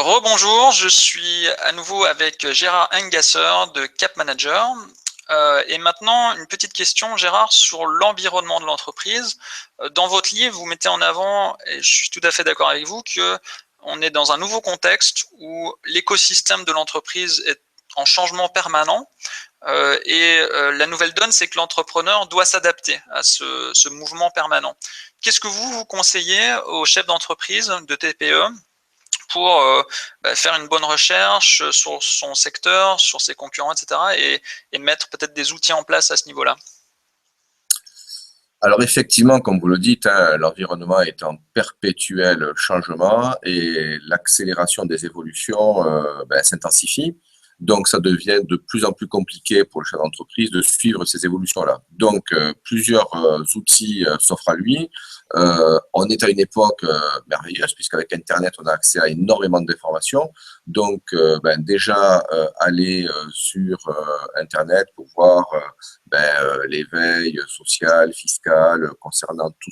Rebonjour, je suis à nouveau avec Gérard Engasser de Cap Manager. Et maintenant, une petite question, Gérard, sur l'environnement de l'entreprise. Dans votre livre, vous mettez en avant, et je suis tout à fait d'accord avec vous, qu'on est dans un nouveau contexte où l'écosystème de l'entreprise est en changement permanent. La nouvelle donne, c'est que l'entrepreneur doit s'adapter à ce mouvement permanent. Qu'est-ce que vous conseillez aux chefs d'entreprise de TPE pour faire une bonne recherche sur son secteur, sur ses concurrents, etc. et mettre peut-être des outils en place à ce niveau-là? Alors effectivement, comme vous le dites, hein, l'environnement est en perpétuel changement et l'accélération des évolutions s'intensifie. Donc ça devient de plus en plus compliqué pour le chef d'entreprise de suivre ces évolutions-là. Donc plusieurs outils s'offrent à lui. On est à une époque merveilleuse puisqu'avec Internet, on a accès à énormément d'informations. Donc déjà aller sur Internet pour voir les veilles sociales, fiscales, concernant tout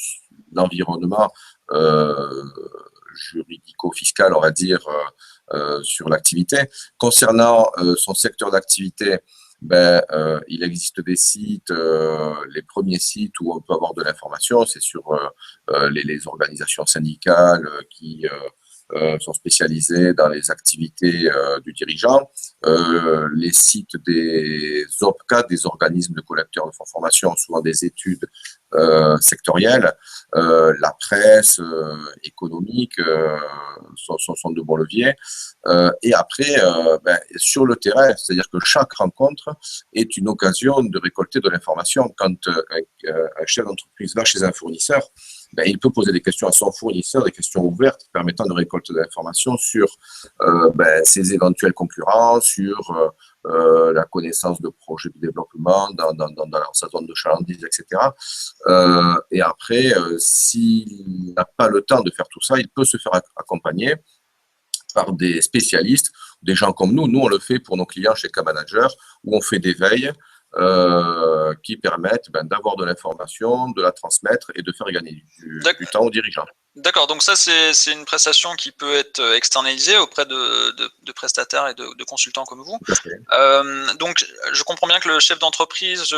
l'environnement juridico-fiscal, on va dire, sur l'activité. Concernant son secteur d'activité, il existe des sites, les premiers sites où on peut avoir de l'information, c'est sur les organisations syndicales qui sont spécialisées dans les activités du dirigeant, les sites des OPCA, des organismes de collecteurs de formation, souvent des études sectorielles, la presse économique sont de bons leviers. Et après, sur le terrain, c'est-à-dire que chaque rencontre est une occasion de récolter de l'information. Quand un chef d'entreprise va chez un fournisseur, il peut poser des questions à son fournisseur, des questions ouvertes permettant de récolter de l'information sur ses éventuels concurrents, sur la connaissance de projets de développement dans sa zone de chalandise, etc. Et après, s'il n'a pas le temps de faire tout ça, il peut se faire accompagner par des spécialistes, des gens comme nous. Nous, on le fait pour nos clients chez Cap Manager, où on fait des veilles qui permettent d'avoir de l'information, de la transmettre et de faire gagner du temps aux dirigeants. D'accord, donc ça c'est une prestation qui peut être externalisée auprès de prestataires et de consultants comme vous. Donc je comprends bien que le chef d'entreprise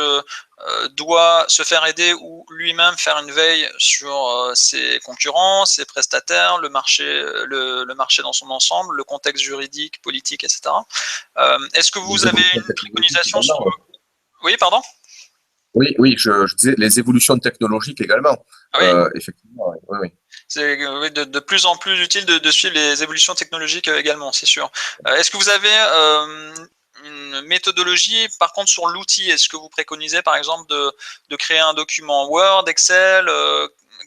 doit se faire aider ou lui-même faire une veille sur ses concurrents, ses prestataires, le marché dans son ensemble, le contexte juridique, politique, etc. Est-ce que vous avez une préconisation sur... Oui, pardon? Oui, je disais les évolutions technologiques également. Ah oui. Effectivement, oui. C'est de plus en plus utile de suivre les évolutions technologiques également, c'est sûr. Est-ce que vous avez une méthodologie, par contre, sur l'outil? Est-ce que vous préconisez, par exemple, de créer un document Word, Excel?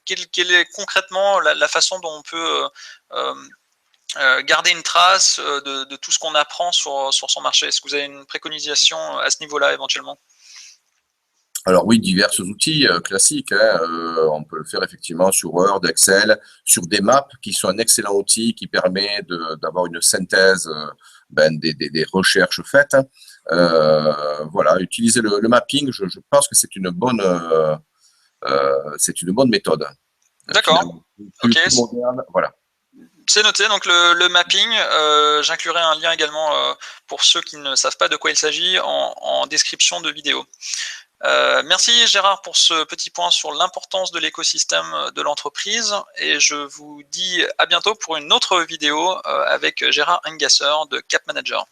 Quelle est concrètement la façon dont on peut garder une trace de tout ce qu'on apprend sur son marché? Est-ce que vous avez une préconisation à ce niveau-là, éventuellement? Alors oui, divers outils classiques. On peut le faire effectivement sur Word, Excel, sur des maps qui sont un excellent outil qui permet d'avoir une synthèse des recherches faites. Voilà, utiliser le mapping, je pense que c'est une bonne méthode. D'accord. Plus Ok. moderne, voilà. C'est noté, donc le mapping, j'inclurai un lien également pour ceux qui ne savent pas de quoi il s'agit en description de vidéo. Merci Gérard pour ce petit point sur l'importance de l'écosystème de l'entreprise et je vous dis à bientôt pour une autre vidéo avec Gérard Engasser de Cap Manager.